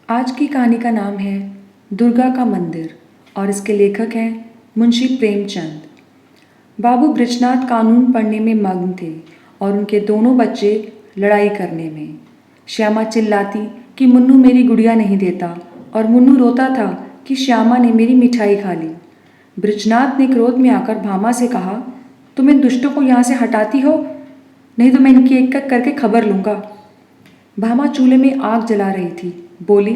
आज की कहानी का नाम है दुर्गा का मंदिर और इसके लेखक हैं मुंशी प्रेमचंद। बाबू बृजनाथ कानून पढ़ने में मग्न थे और उनके दोनों बच्चे लड़ाई करने में। श्यामा चिल्लाती कि मुन्नू मेरी गुड़िया नहीं देता और मुन्नू रोता था कि श्यामा ने मेरी मिठाई खा ली। बृजनाथ ने क्रोध में आकर भामा से कहा, तुम इन दुष्टों को यहाँ से हटाती हो, नहीं तो मैं इनकी एक एक करके खबर लूँगा। भामा चूल्हे में आग जला रही थी, बोली,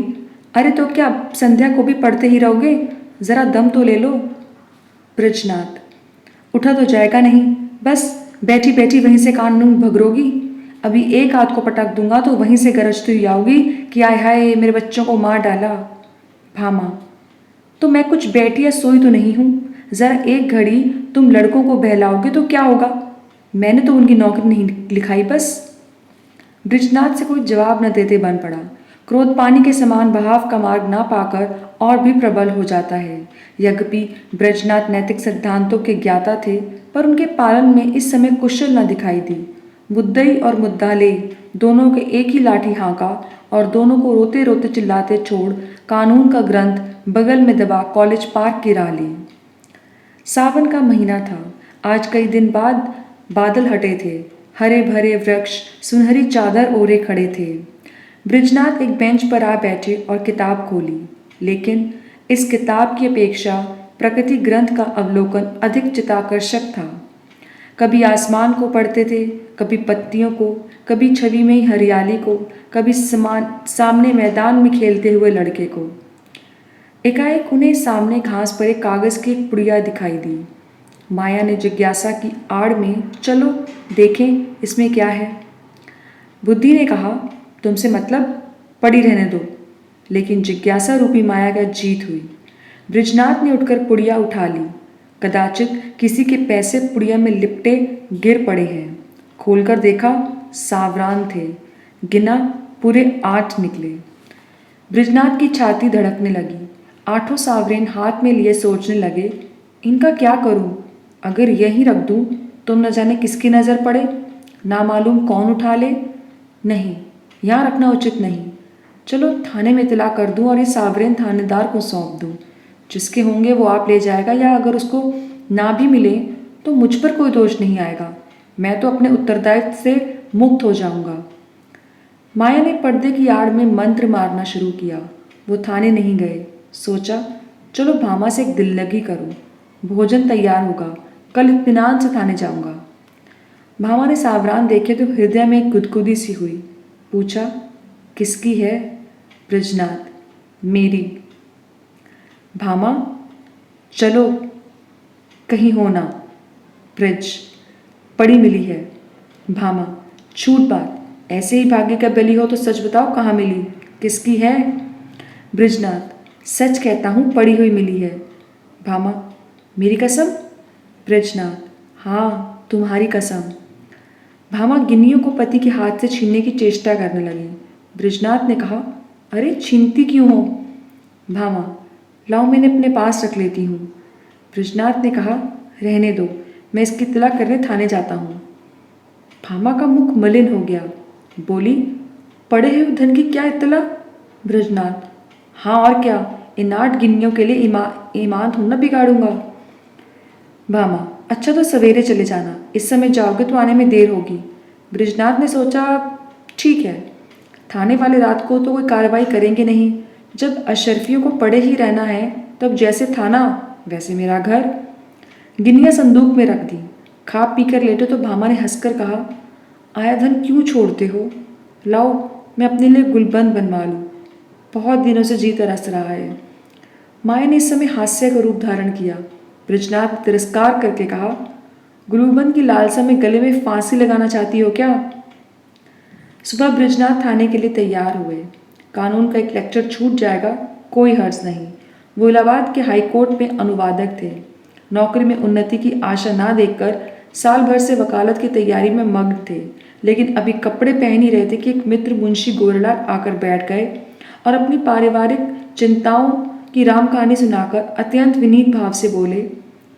अरे तो क्या संध्या को भी पढ़ते ही रहोगे, जरा दम तो ले लो। बृजनाथ, उठा तो जाएगा नहीं, बस बैठी बैठी वहीं से कान नूं भगरोगी। अभी एक हाथ को पटक दूंगा तो वहीं से गरजती हुई आओगी कि आय हाय मेरे बच्चों को मार डाला। भामा, तो मैं कुछ बैठी या सोई तो नहीं हूँ, जरा एक घड़ी तुम लड़कों को बहलाओगे तो क्या होगा, मैंने तो उनकी नौकरी नहीं लिखाई बस। बृजनाथ से कोई जवाब न देते बन पड़ा। क्रोध पानी के समान बहाव का मार्ग ना पाकर और भी प्रबल हो जाता है। यद्यपि बृजनाथ नैतिक सिद्धांतों के ज्ञाता थे, पर उनके पालन में इस समय कुशल न दिखाई दी। मुद्दई और मुद्दाले दोनों के एक ही लाठी हाँका और दोनों को रोते रोते चिल्लाते छोड़ कानून का ग्रंथ बगल में दबा कॉलेज पार्क की राह ली। सावन का महीना था। आज कई दिन बाद बादल हटे थे। हरे भरे वृक्ष सुनहरी चादर ओढ़े खड़े थे। बृजनाथ एक बेंच पर आ बैठे और किताब खोली, लेकिन इस किताब की अपेक्षा प्रकृति ग्रंथ का अवलोकन अधिक चित्ताकर्षक था। कभी आसमान को पढ़ते थे, कभी पत्तियों को, कभी छवि में हरियाली को, कभी सामने मैदान में खेलते हुए लड़के को। एकाएक उन्हें सामने घास पर एक कागज़ की एक पुड़िया दिखाई दी। माया ने जिज्ञासा की आड़ में, चलो देखें इसमें क्या है। बुद्धि ने कहा, तुमसे मतलब, पड़ी रहने दो। लेकिन जिज्ञासा रूपी माया का जीत हुई। बृजनाथ ने उठकर पुड़िया उठा ली। कदाचित किसी के पैसे पुड़िया में लिपटे गिर पड़े हैं। खोलकर देखा, सावरान थे। गिना, पूरे 8 निकले। बृजनाथ की छाती धड़कने लगी। 8 सावरेन हाथ में लिए सोचने लगे, इनका क्या करूं? अगर यहीं रख दूं तो न जाने किसकी नज़र पड़े, ना मालूम कौन उठा ले। नहीं, यहाँ रखना उचित नहीं। चलो थाने में इतला कर दूं और ये सावरेन थानेदार को सौंप दूं। जिसके होंगे वो आप ले जाएगा, या अगर उसको ना भी मिले तो मुझ पर कोई दोष नहीं आएगा। मैं तो अपने उत्तरदायित्व से मुक्त हो जाऊंगा। माया ने पर्दे की आड़ में मंत्र मारना शुरू किया। वो थाने नहीं गए। सोचा, चलो भामा से एक दिल लगी करूं। भोजन तैयार होगा, कल इत्मीनान से थाने जाऊंगा। भामा ने सावरान देखे तो हृदय में एक गुदगुदी सी हुई। पूछा, किसकी है? बृजनाथ, मेरी। भामा, चलो कहीं हो ना। ब्रिज, पड़ी मिली है। भामा, छूट बात, ऐसे ही भाग्य का बली हो तो सच बताओ कहाँ मिली, किसकी है? बृजनाथ, सच कहता हूँ, पड़ी हुई मिली है। भामा, मेरी कसम? बृजनाथ, हाँ तुम्हारी कसम। भामा गिन्नियों को पति के हाथ से छीनने की चेष्टा करने लगी। बृजनाथ ने कहा, अरे छीनती क्यों हो? भामा, लाओ मैंने अपने पास रख लेती हूँ। बृजनाथ ने कहा, रहने दो, मैं इसकी इत्तला करने थाने जाता हूँ। भामा का मुख मलिन हो गया। बोली, पड़े हुए धन की क्या इत्तला? बृजनाथ, हाँ और क्या, इन 8 गिन्नियों के लिए ईमान थोड़ा न बिगाड़ूंगा। भामा, अच्छा तो सवेरे चले जाना, इस समय जाओगे तो आने में देर होगी। बृजनाथ ने सोचा, ठीक है, थाने वाले रात को तो कोई कार्रवाई करेंगे नहीं। जब अशरफियों को पड़े ही रहना है, तब जैसे थाना वैसे मेरा घर। गिन्नियाँ संदूक में रख दी। खा पी कर लेटे तो भामा ने हंसकर कहा, आया धन क्यों छोड़ते हो? लाओ मैं अपने लिए गुलबंद बनवा लूँ, बहुत दिनों से जी तरस रहा है। माया ने इस समय हास्य का रूप धारण किया। बृजनाथ ने तिरस्कार करके कहा, गुलूबंद की लालसा में गले में फांसी लगाना चाहती हो क्या? सुबह बृजनाथ थाने के लिए तैयार हुए। कानून का एक लेक्चर छूट जाएगा, कोई हर्ज नहीं। वो इलाहाबाद के हाई कोर्ट में अनुवादक थे। नौकरी में उन्नति की आशा ना देखकर साल भर से वकालत की तैयारी में मग्न थे, लेकिन अभी कपड़े पहन ही रहे थे कि एक मित्र मुंशी गोरलाल आकर बैठ गए और अपनी पारिवारिक चिंताओं की राम कहानी सुनाकर अत्यंत विनीत भाव से बोले,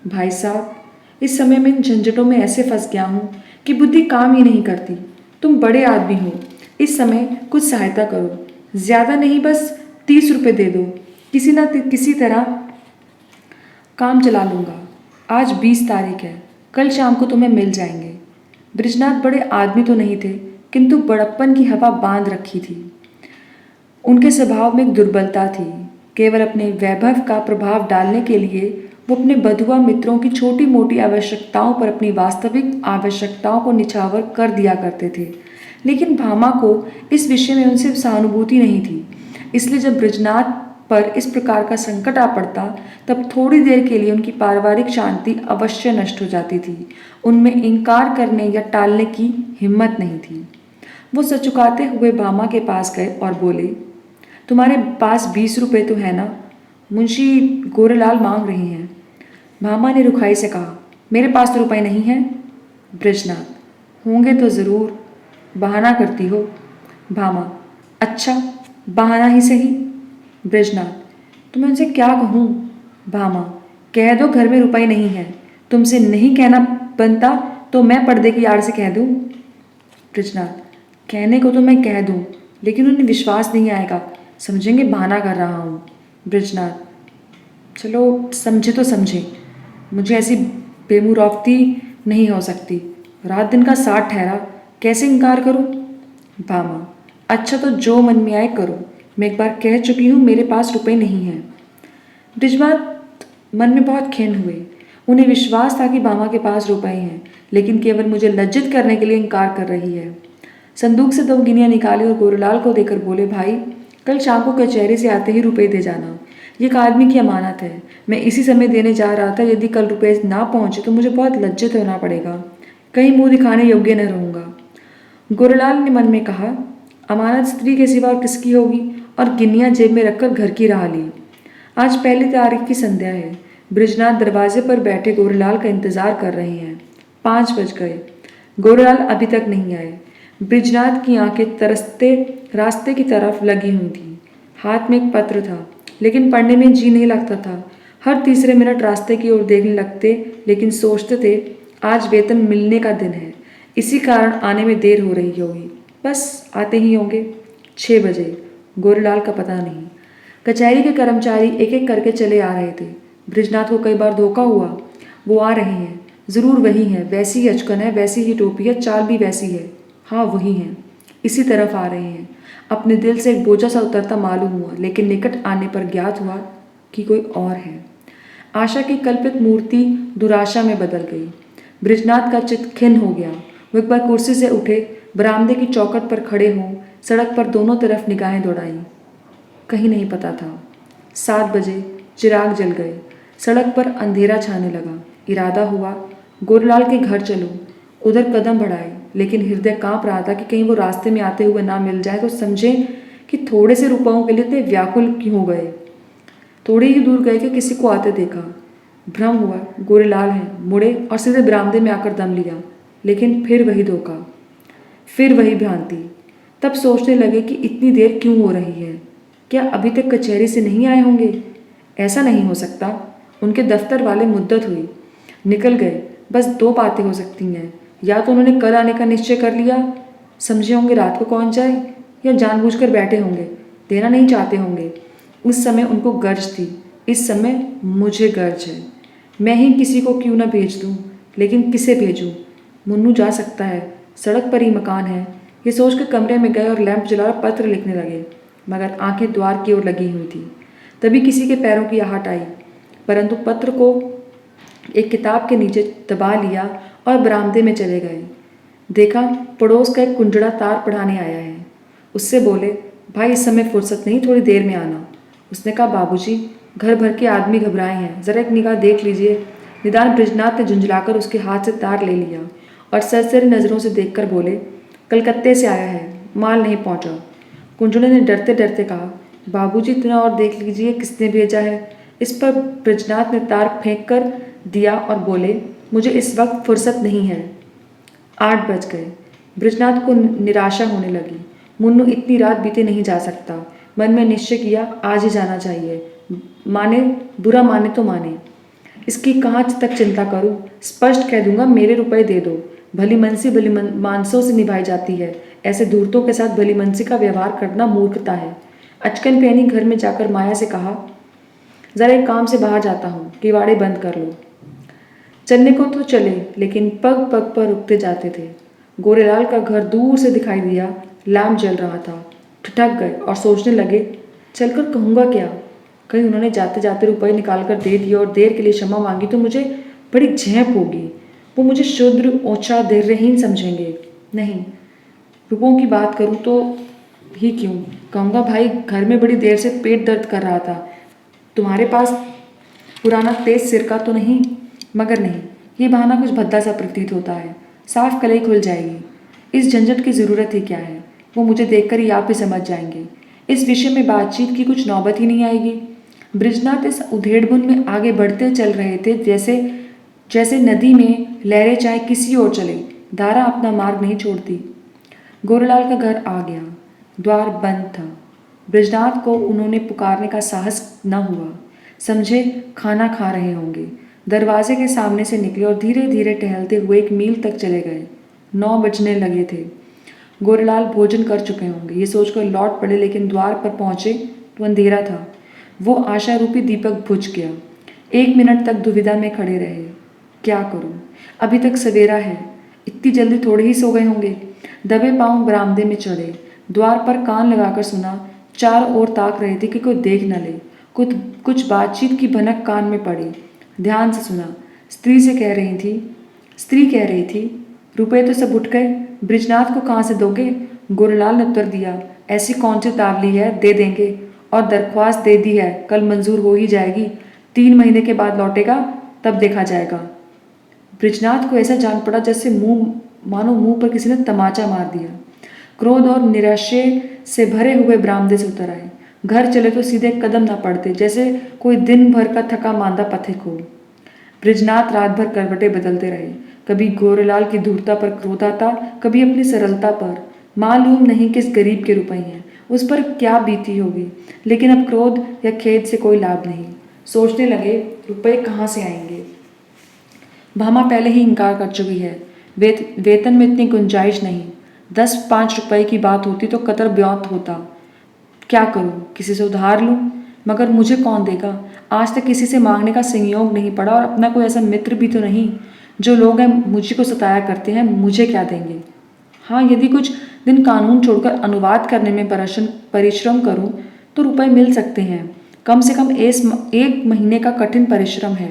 भाई साहब, इस समय मैं इन झंझटों में ऐसे फंस गया हूँ कि बुद्धि काम ही नहीं करती। तुम बड़े आदमी हो, इस समय कुछ सहायता करो, ज़्यादा नहीं, बस 30 रुपये दे दो, किसी ना किसी तरह काम चला लूँगा। आज 20 तारीख है, कल शाम को तुम्हें मिल जाएंगे। बृजनाथ बड़े आदमी तो नहीं थे, किंतु बड़प्पन की हवा बांध रखी थी। उनके स्वभाव में एक दुर्बलता थी। केवल अपने वैभव का प्रभाव डालने के लिए वो अपने बधुआ मित्रों की छोटी मोटी आवश्यकताओं पर अपनी वास्तविक आवश्यकताओं को निछावर कर दिया करते थे। लेकिन भामा को इस विषय में उनसे सहानुभूति नहीं थी। इसलिए जब बृजनाथ पर इस प्रकार का संकट आ पड़ता, तब थोड़ी देर के लिए उनकी पारिवारिक शांति अवश्य नष्ट हो जाती थी। उनमें इनकार करने या टालने की हिम्मत नहीं थी। वो सचुकाते हुए भामा के पास गए और बोले, तुम्हारे पास 20 रुपये तो है ना? मुंशी गोरेलाल मांग रहे हैं। भामा ने रुखाई से कहा, मेरे पास तो रुपए नहीं हैं। बृजनाथ, होंगे तो ज़रूर, बहाना करती हो। भामा, अच्छा बहाना ही सही। बृजनाथ, तो मैं उनसे क्या कहूँ? भामा, कह दो घर में रुपए नहीं है। तुमसे नहीं कहना बनता तो मैं पर्दे की आड़ से कह दूँ। बृजनाथ, कहने को तो मैं कह दूँ, लेकिन उन्हें विश्वास नहीं आएगा, समझेंगे बहाना कर रहा हूँ। बृजनाथ, चलो समझे तो समझे, मुझे ऐसी बेमुरौवती नहीं हो सकती। रात दिन का साथ ठहरा, कैसे इनकार करूँ? भामा, अच्छा तो जो मन में आए करो, मैं एक बार कह चुकी हूँ मेरे पास रुपए नहीं हैं। बृजनाथ मन में बहुत खिन्न हुए। उन्हें विश्वास था कि भामा के पास रुपए हैं, लेकिन केवल मुझे लज्जित करने के लिए इनकार कर रही है। संदूक से 2 गिनियाँ निकाली और गोरेलाल को देकर बोले, भाई कल शाम को कचहरी से आते ही रुपए दे जाना। ये एक आदमी की अमानत है, मैं इसी समय देने जा रहा था। यदि कल रुपए ना पहुँचे तो मुझे बहुत लज्जित होना पड़ेगा, कहीं मुँह दिखाने योग्य न रहूँगा। गोरेलाल ने मन में कहा, अमानत स्त्री के सिवा और किसकी होगी, और गिनियाँ जेब में रखकर घर की राह ली। आज पहली तारीख की संध्या है। बृजनाथ दरवाजे पर बैठे गोरेलाल का इंतजार कर रहे हैं। 5 बज गए, गोरेलाल अभी तक नहीं आए। बृजनाथ की आंखें तरसते रास्ते की तरफ लगी हुई थीं। हाथ में एक पत्र था, लेकिन पढ़ने में जी नहीं लगता था। हर तीसरे मिनट रास्ते की ओर देखने लगते, लेकिन सोचते थे आज वेतन मिलने का दिन है, इसी कारण आने में देर हो रही होगी। बस आते ही होंगे। 6 बजे, गोरेलाल का पता नहीं। कचहरी के कर्मचारी एक एक करके चले आ रहे थे। बृजनाथ को कई बार धोखा हुआ। वो आ रहे हैं, ज़रूर वही हैं, वैसी ही अचकन है, वैसी ही टोपी है, चाल भी वैसी है। हाँ वही हैं, इसी तरफ आ रहे हैं। अपने दिल से एक बोझा सा उतरता मालूम हुआ, लेकिन निकट आने पर ज्ञात हुआ कि कोई और है। आशा की कल्पित मूर्ति दुराशा में बदल गई। बृजनाथ का चित्त खिन्न हो गया। वो एक बार कुर्सी से उठे, बरामदे की चौखट पर खड़े हों, सड़क पर दोनों तरफ निगाहें दौड़ाईं। कहीं नहीं पता था। 7 बजे चिराग जल गए। सड़क पर अंधेरा छाने लगा। इरादा हुआ गोरेलाल के घर चलूं। उधर कदम बढ़ाए, लेकिन हृदय कांप रहा था कि कहीं वो रास्ते में आते हुए ना मिल जाए तो समझे कि थोड़े से रुपयों के लिए इतने व्याकुल क्यों हो गए। थोड़े ही दूर गए कि किसी को आते देखा। भ्रम हुआ गोरेलाल हैं, मुड़े और सीधे बरामदे में आकर दम लिया। लेकिन फिर वही धोखा, फिर वही भ्रांति। तब सोचने लगे कि इतनी देर क्यों हो रही है। क्या अभी तक कचहरी से नहीं आए होंगे? ऐसा नहीं हो सकता। उनके दफ्तर वाले मुद्दत हुई, निकल गए। बस 2 बातें हो सकती हैं, या तो उन्होंने कल आने का निश्चय कर लिया, समझे होंगे रात को कौन जाए, या जानबूझकर बैठे होंगे, देना नहीं चाहते होंगे। उस समय उनको गर्ज थी, इस समय मुझे गर्ज है। मैं ही किसी को क्यों न भेज दूँ, लेकिन किसे भेजूँ? मुन्नू जा सकता है, सड़क पर ही मकान है। ये सोचकर कमरे में गए और लैंप जलाकर पत्र लिखने लगे, मगर आंखें द्वार की ओर लगी हुई थी। तभी किसी के पैरों की आहट आई, परंतु पत्र को एक किताब के नीचे दबा लिया और बरामदे में चले गए। देखा पड़ोस का एक कुंजड़ा तार पढ़ाने आया है। उससे बोले, भाई इस समय फुर्सत नहीं, थोड़ी देर में आना। उसने कहा, बाबूजी घर भर के आदमी घबराए हैं, ज़रा एक निगाह देख लीजिए। निदान बृजनाथ ने झुंझलाकर उसके हाथ से तार ले लिया और सरसरी नज़रों से देखकर बोले, कलकत्ते से आया है, माल नहीं पहुंचा। कुंजड़े ने डरते डरते कहा, बाबूजी इतना और देख लीजिए किसने भेजा है। इस पर बृजनाथ ने तार फेंक कर दिया और बोले, मुझे इस वक्त फुर्सत नहीं है। 8 बज गए। बृजनाथ को निराशा होने लगी। मुन्नू इतनी रात बीते नहीं जा सकता। मन में निश्चय किया, आज ही जाना चाहिए, माने बुरा माने तो माने। इसकी कहाँ तक चिंता करूँ? स्पष्ट कह दूंगा मेरे रुपए दे दो। भली मनसी भली मानसों से निभाई जाती है। ऐसे धूर्तों के साथ भली मनसी का व्यवहार करना मूर्खता है। अचकन पैनी घर में जाकर माया से कहा, जरा एक काम से बाहर जाता हूँ, किवाड़े बंद कर लो। चलने को तो चले, लेकिन पग पग पर रुकते जाते थे। गोरेलाल का घर दूर से दिखाई दिया, लैम्प जल रहा था। ठिठक गए और सोचने लगे, चलकर कहूँगा क्या? कहीं उन्होंने जाते जाते रुपए निकाल कर दे दिए और देर के लिए क्षमा मांगी तो मुझे बड़ी झेप होगी। वो मुझे शुद्र, ओछा, धैर्यहीन समझेंगे। नहीं, रुपयों की बात करूँ तो ही क्यों, कहूँगा भाई घर में बड़ी देर से पेट दर्द कर रहा था, तुम्हारे पास पुराना तेज सिरका तो नहीं? मगर नहीं, ये बहाना कुछ भद्दा सा प्रतीत होता है। साफ कलई खुल जाएगी। इस झंझट की ज़रूरत ही क्या है? वो मुझे देखकर ही आप ही समझ जाएंगे। इस विषय में बातचीत की कुछ नौबत ही नहीं आएगी। बृजनाथ इस उधेड़बुन में आगे बढ़ते चल रहे थे जैसे जैसे नदी में लहरें चाहे किसी ओर चले, धारा अपना मार्ग नहीं छोड़ती। गोरेलाल का घर आ गया। द्वार बंद था। बृजनाथ को उन्होंने पुकारने का साहस न हुआ। समझे खाना खा रहे होंगे। दरवाजे के सामने से निकले और धीरे धीरे टहलते हुए 1 मील तक चले गए। 9 बजने लगे थे। गोरेलाल भोजन कर चुके होंगे, ये सोचकर लौट पड़े, लेकिन द्वार पर पहुंचे तो अंधेरा था। वो आशा रूपी दीपक बुझ गया। 1 मिनट तक दुविधा में खड़े रहे। क्या करूं? अभी तक सवेरा है, इतनी जल्दी थोड़े ही सो गए होंगे। दबे पांव बरामदे में चढ़े, द्वार पर कान लगाकर सुना। चारों ओर ताक रहे थे कि कोई देख न ले। कुछ बातचीत की भनक कान में पड़ी। ध्यान से सुना। स्त्री कह रही थी, रुपए तो सब उठ गए, बृजनाथ को कहाँ से दोगे? गोरेलाल ने उत्तर दिया, ऐसी कौन सी तावली है, दे देंगे। और दरख्वास्त दे दी है, कल मंजूर हो ही जाएगी। 3 महीने के बाद लौटेगा, तब देखा जाएगा। बृजनाथ को ऐसा जान पड़ा जैसे मानो मुंह पर किसी ने तमाचा मार दिया। क्रोध और निराशय से भरे हुए बरामदे से उतर आए। घर चले तो सीधे कदम ना पड़ते, जैसे कोई दिन भर का थका मांदा पथिक हो। बृजनाथ रात भर करवटें बदलते रहे। कभी गोरेलाल की धूर्तता पर क्रोध आता, कभी अपनी सरलता पर। मालूम नहीं किस गरीब के रुपए हैं, उस पर क्या बीती होगी। लेकिन अब क्रोध या खेद से कोई लाभ नहीं। सोचने लगे, रुपए कहाँ से आएंगे? भामा पहले ही इनकार कर चुकी है। वेतन में इतनी गुंजाइश नहीं। 10-5 रुपए की बात होती तो कतर ब्योंत होता। क्या करूं? किसी से उधार लूं? मगर मुझे कौन देगा? आज तक किसी से मांगने का संयोग नहीं पड़ा और अपना कोई ऐसा मित्र भी तो नहीं। जो लोग हैं मुझे को सताया करते हैं, मुझे क्या देंगे? हाँ, यदि कुछ दिन कानून छोड़कर अनुवाद करने में परिश्रम करूं तो रुपए मिल सकते हैं। कम से कम 1 महीने का कठिन परिश्रम है।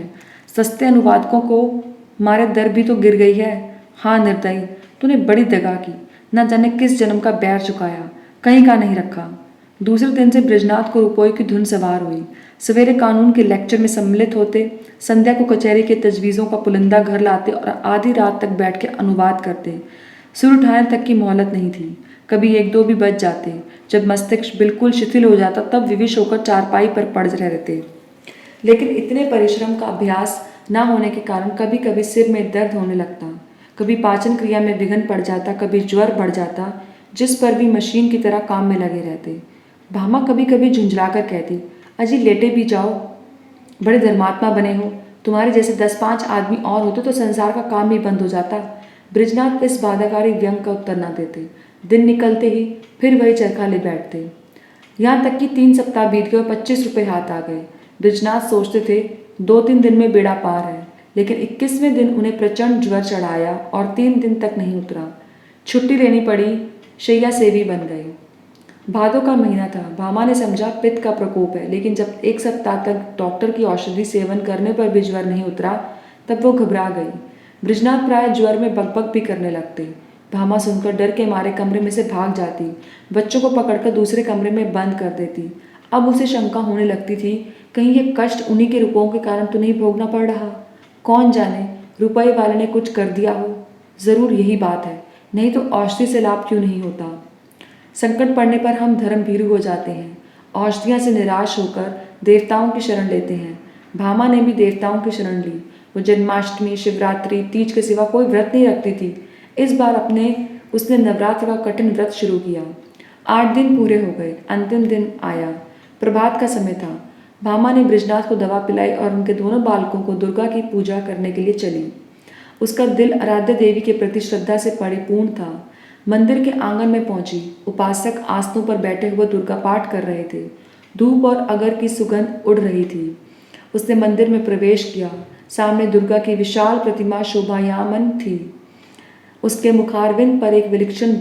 सस्ते अनुवादकों को मारे दर भी तो गिर गई है। हाँ निर्दयी, तूने बड़ी दगा की। न जाने किस जन्म का बैर चुकाया, कहीं का नहीं रखा। दूसरे दिन से बृजनाथ को रुपयों की धुन सवार हुई। सवेरे कानून के लेक्चर में सम्मिलित होते, संध्या को कचहरी के तजवीज़ों का पुलिंदा घर लाते और आधी रात तक बैठ के अनुवाद करते। सिर उठाने तक की मोहलत नहीं थी। कभी 1-2 भी बज जाते। जब मस्तिष्क बिल्कुल शिथिल हो जाता तब विवश होकर चारपाई पर पड़ रहते। लेकिन इतने परिश्रम का अभ्यास न होने के कारण कभी कभी सिर में दर्द होने लगता, कभी पाचन क्रिया में विघ्न पड़ जाता, कभी ज्वर बढ़ जाता, जिस पर भी मशीन की तरह काम में लगे रहते। भामा कभी कभी झुंझलाकर कहती, अजी लेटे भी जाओ, बड़े धर्मात्मा बने हो। तुम्हारे जैसे 10-5 आदमी और होते तो संसार का काम ही बंद हो जाता। बृजनाथ इस बाधाकारी व्यंग का उत्तर न देते। दिन निकलते ही फिर वही चरखा ले बैठते। यहाँ तक कि 3 सप्ताह बीत गए और 25 रुपये हाथ आ गए। बृजनाथ सोचते थे 2-3 दिन में बेड़ा पार है, लेकिन 21वें दिन उन्हें प्रचंड ज्वर चढ़ाया और 3 दिन तक नहीं उतरा। छुट्टी लेनी पड़ी, शैया सेवी बन गए। भादों का महीना था। भामा ने समझा पित्त का प्रकोप है, लेकिन जब 1 सप्ताह तक डॉक्टर की औषधि सेवन करने पर भी ज्वर नहीं उतरा, तब वो घबरा गई। बृजनाथ प्राय ज्वर में बकबक भी करने लगते। भामा सुनकर डर के मारे कमरे में से भाग जाती, बच्चों को पकड़कर दूसरे कमरे में बंद कर देती। अब उसे शंका होने लगती थी, कहीं ये कष्ट उन्हीं के रुपयों के कारण तो नहीं भोगना पड़ रहा। कौन जाने, रुपये वाले ने कुछ कर दिया हो। ज़रूर यही बात है, नहीं तो औषधि से लाभ क्यों नहीं होता। संकट पड़ने पर हम धर्म भीरू हो जाते हैं, औषधियाँ से निराश होकर देवताओं की शरण लेते हैं। भामा ने भी देवताओं की शरण ली। वो जन्माष्टमी, शिवरात्रि, तीज के सिवा कोई व्रत नहीं रखती थी। इस बार उसने नवरात्र का कठिन व्रत शुरू किया। 8 दिन पूरे हो गए। अंतिम दिन आया। प्रभात का समय था। भामा ने बृजनाथ को दवा पिलाई और उनके दोनों बालकों को दुर्गा की पूजा करने के लिए चली। उसका दिल आराध्य देवी के प्रति श्रद्धा से परिपूर्ण था। मंदिर के आंगन में पहुंची। उपासक आसनों पर बैठे हुए दुर्गा पाठ कर रहे थे। धूप और अगर की सुगंध उड़ रही थी। उसने मंदिर में प्रवेश किया। सामने दुर्गा की विशाल प्रतिमा शोभायमान थी। उसके मुखारविंद पर एक विलक्षण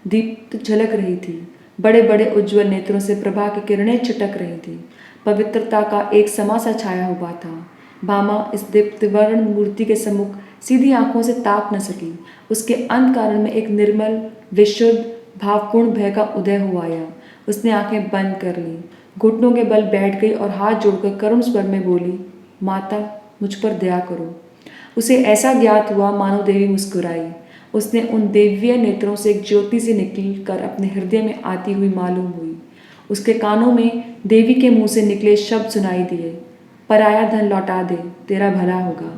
दीप्त झलक रही थी। बड़े बड़े उज्ज्वल नेत्रों से प्रभा की किरणें छिटक रही थी। पवित्रता का एक समा सा छाया हुआ था। भामा इस दीप्तवर्ण मूर्ति के सम्मुख सीधी आंखों से ताक न सकी। उसके अंतःकरण में एक निर्मल, विशुद्ध, भावपूर्ण भय का उदय हो आया। उसने आंखें बंद कर लीं, घुटनों के बल बैठ गई और हाथ जोड़कर करुण स्वर में बोली, माता, मुझ पर दया करो। उसे ऐसा ज्ञात हुआ मानो देवी मुस्कुराई। उसने उन दिव्य नेत्रों से एक ज्योति सी निकल कर अपने हृदय में आती हुई मालूम हुई। उसके कानों में देवी के मुंह से निकले शब्द सुनाई दिए, पराया धन लौटा दे, तेरा भला होगा।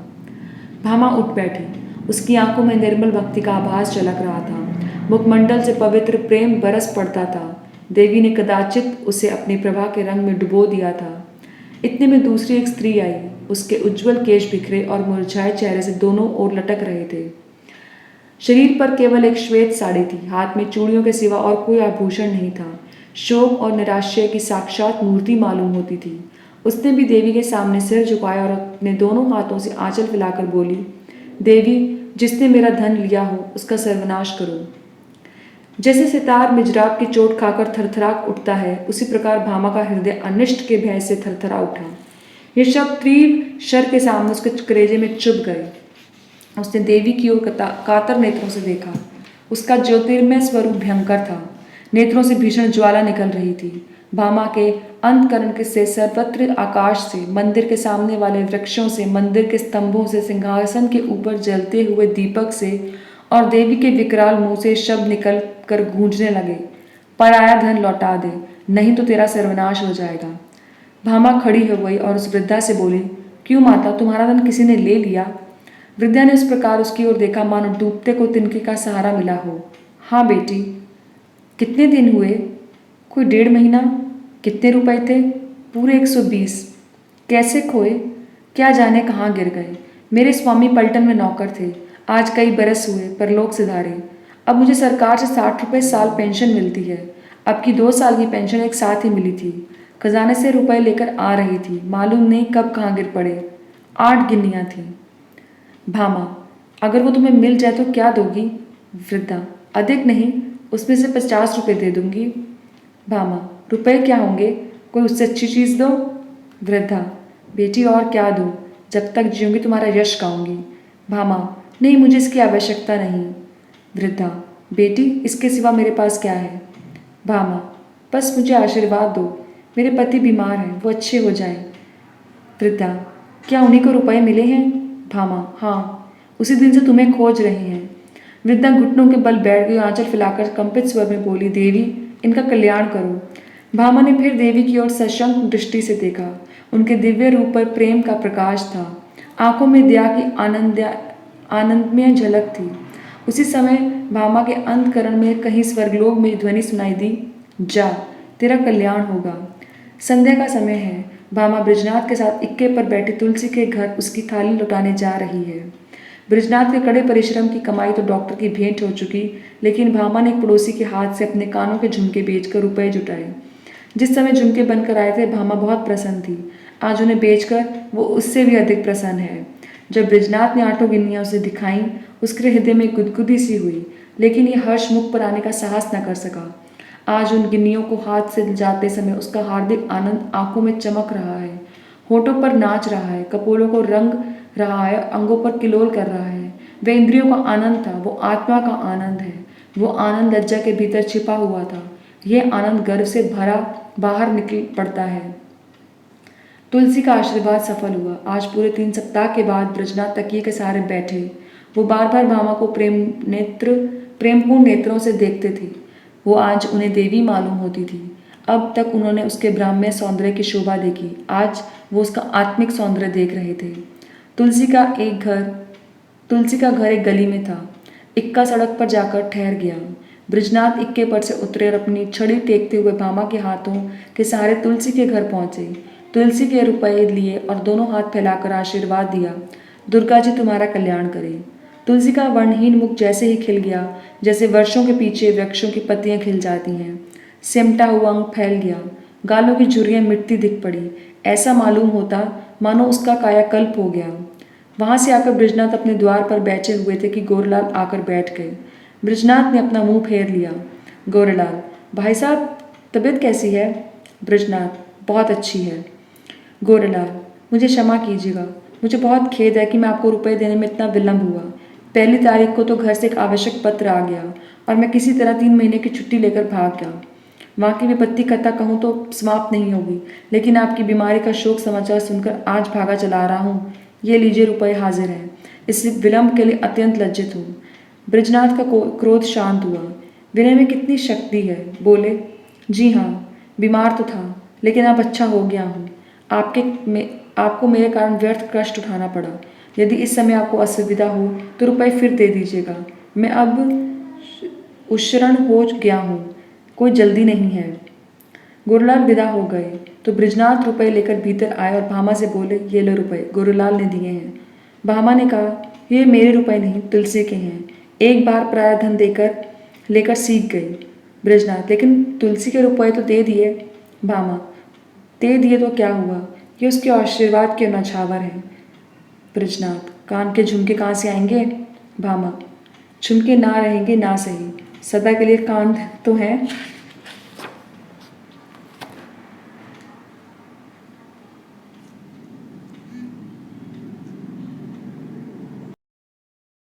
भामा उठ बैठी। उसकी आंखों में निर्मल भक्ति का आभास झलक रहा था। मुखमंडल से पवित्र प्रेम बरस पड़ता था। देवी ने कदाचित उसे अपनी प्रभा के रंग में डुबो दिया था। इतने में दूसरी एक स्त्री आई। उसके उज्ज्वल केश बिखरे और मुरझाए चेहरे से दोनों ओर लटक रहे थे। शरीर पर केवल एक श्वेत साड़ी थी। हाथ में चूड़ियों के सिवा और कोई आभूषण नहीं था। शोक और निराश्य की साक्षात मूर्ति मालूम होती थी। उसने भी देवी के सामने सिर झुकाया और अपने दोनों हाथों से आंचल फैलाकर बोली, देवी, जिसने मेरा धन लिया हो उसका सर्वनाश करो। जैसे सितार मिजराब की चोट खाकर थरथरा उठता है, उसी प्रकार भामा का हृदय अनिष्ट के भय से थरथरा उठा। ये शब्द तीव्र शर के सामने उसके कलेजे में चुभ गए। उसने देवी की ओर कातर नेत्रों से देखा। उसका ज्योतिर्मय स्वरूप भयंकर था। नेत्रों से भीषण ज्वाला निकल रही थी। भामा के अंतकरण के से सर्वत्र आकाश से, मंदिर के सामने वाले वृक्षों से, मंदिर के स्तंभों से, सिंहासन के ऊपर जलते हुए दीपक से और देवी के विकराल मुंह से शब्द निकल कर गूंजने लगे, पराया धन लौटा दे, नहीं तो तेरा सर्वनाश हो जाएगा। भामा खड़ी हो गई और उस वृद्धा से बोली, क्यों माता, तुम्हारा धन किसी ने ले लिया? वृद्धा ने इस प्रकार उसकी ओर देखा मानो डूबते को तिनके का सहारा मिला हो। हाँ बेटी। कितने दिन हुए? कोई 1.5 महीना। कितने रुपए थे? पूरे 120। कैसे खोए? क्या जाने कहाँ गिर गए। मेरे स्वामी पलटन में नौकर थे। आज कई बरस हुए, परलोक सिधारे। अब मुझे सरकार से 60 रुपये साल पेंशन मिलती है। अब की 2 साल की पेंशन एक साथ ही मिली थी। खजाने से रुपए लेकर आ रही थी, मालूम नहीं कब कहाँ गिर पड़े। 8 गिन्नियाँ थीं। भामा, अगर वो तुम्हें मिल जाए तो क्या दोगी? वृद्धा, अधिक नहीं, उसमें से 50 रुपये दे दूंगी। भामा, रुपए क्या होंगे? कोई उससे अच्छी चीज़ दो। वृद्धा, बेटी और क्या दो? जब तक जीऊँगी तुम्हारा यश गाऊंगी। भामा, नहीं, मुझे इसकी आवश्यकता नहीं। वृद्धा, बेटी, इसके सिवा मेरे पास क्या है? भामा, बस मुझे आशीर्वाद दो। मेरे पति बीमार हैं, वो अच्छे हो जाएं। वृद्धा, क्या उन्हीं को रुपए मिले हैं? भामा, हाँ, उसी दिन से तुम्हें खोज रही हैं। वृद्धा घुटनों के बल बैठ गई, आंचल फैलाकर कंपित स्वर में बोली, देवी, इनका कल्याण करो। भामा ने फिर देवी की ओर सशंक दृष्टि से देखा। उनके दिव्य रूप पर प्रेम का प्रकाश था। आंखों में दया की आनंदमय झलक थी। उसी समय भामा के अंतकरण में कहीं स्वर्गलोक में ध्वनि सुनाई दी, जा, तेरा कल्याण होगा। संध्या का समय है। भामा बृजनाथ के साथ इक्के पर बैठी तुलसी के घर उसकी थाली लौटाने जा रही है। बृजनाथ के कड़े परिश्रम की कमाई तो डॉक्टर की भेंट हो चुकी, लेकिन भामा ने एक पड़ोसी के हाथ से अपने कानों के झुमके बेचकर रुपए जुटाए। जिस समय झुमके बनकर आए थे, भामा बहुत प्रसन्न थी। आज उन्हें बेचकर वो उससे भी अधिक प्रसन्न है। जब बृजनाथ ने 8 गिन्नियाँ उसे दिखाईं, उसके हृदय में गुदगुदी सी हुई, लेकिन ये हर्ष मुख पर आने का साहस न कर सका। आज उन गिन्नियों को हाथ से जाते समय उसका हार्दिक आनंद आंखों में चमक रहा है, होठों पर नाच रहा है, कपोलों को रंग रहा है, अंगों पर किलोल कर रहा है। वह इंद्रियों का आनंद था, वो आत्मा का आनंद है। वो आनंद लज्जा के भीतर छिपा हुआ था। यह आनंद गर्व से भरा बाहर निकल पड़ता है। तुलसी का आशीर्वाद सफल हुआ। आज पूरे 3 सप्ताह के बाद बृजनाथ तकिए के सहारे बैठे। वो बार बार भामा को प्रेमपूर्ण नेत्रों से देखते थे। वो आज उन्हें देवी मालूम होती थी। अब तक उन्होंने उसके ब्राह्मण्य सौंदर्य की शोभा देखी, आज वो उसका आत्मिक सौंदर्य देख रहे थे। तुलसी का घर एक गली में था। इक्का सड़क पर जाकर ठहर गया। बृजनाथ इक्के पर से उतरे और अपनी छड़ी टेकते हुए भामा के हाथों के सहारे तुलसी के घर पहुंचे। तुलसी के रुपए लिए और दोनों हाथ फैलाकर आशीर्वाद दिया, दुर्गा जी तुम्हारा कल्याण करे। तुलसी का वर्णहीन मुख जैसे ही खिल गया, जैसे वर्षों के पीछे वृक्षों की पत्तियां खिल जाती हैं। सिमटा हुआ अंग फैल गया, गालों की झुर्रियां मिटती दिख पड़ी। ऐसा मालूम होता मानो उसका कायाकल्प हो गया। वहां से आकर बृजनाथ अपने द्वार पर बैठे हुए थे कि गोरेलाल आकर बैठ गए। बृजनाथ ने अपना मुंह फेर लिया। गोरेलाल, भाई साहब, तबीयत कैसी है? बृजनाथ, बहुत अच्छी है। गोरेलाल, मुझे क्षमा कीजिएगा, मुझे बहुत खेद है कि मैं आपको रुपए देने में इतना विलंब हुआ। 1 तारीख को तो घर से एक आवश्यक पत्र आ गया और मैं किसी तरह 3 महीने की छुट्टी लेकर भाग गया। वहाँ की विपत्ति कथा कहूँ तो समाप्त नहीं होगी, लेकिन आपकी बीमारी का शोक समाचार सुनकर आज भागा चला रहा हूँ। ये लीजिए, रुपए हाजिर हैं। इस विलंब के लिए अत्यंत लज्जित हूँ। बृजनाथ का क्रोध शांत हुआ। विनय में कितनी शक्ति है। बोले, जी हाँ, बीमार तो था, लेकिन अब अच्छा हो गया हूँ। आपको मेरे कारण व्यर्थ कष्ट उठाना पड़ा। यदि इस समय आपको असुविधा हो तो रुपए फिर दे दीजिएगा। मैं अब उशरण हो गया हूँ, कोई जल्दी नहीं है। गोरेलाल विदा हो गए तो बृजनाथ रुपए लेकर भीतर आए और भामा से बोले, ये लो रुपए, गोरेलाल ने दिए हैं। भामा ने कहा, ये मेरे रुपए नहीं, तुलसी के हैं। एक बार पराया धन देकर लेकर सीख गई। बृजनाथ, लेकिन तुलसी के रुपए तो दे दिए। भामा, दे दिए तो क्या हुआ, ये उसके आशीर्वाद के नछावर हैं। बृजनाथ, कान के झुमके कहाँ से आएंगे? भामा, झुमके ना रहेंगे ना सही, सदा के लिए कान तो हैं।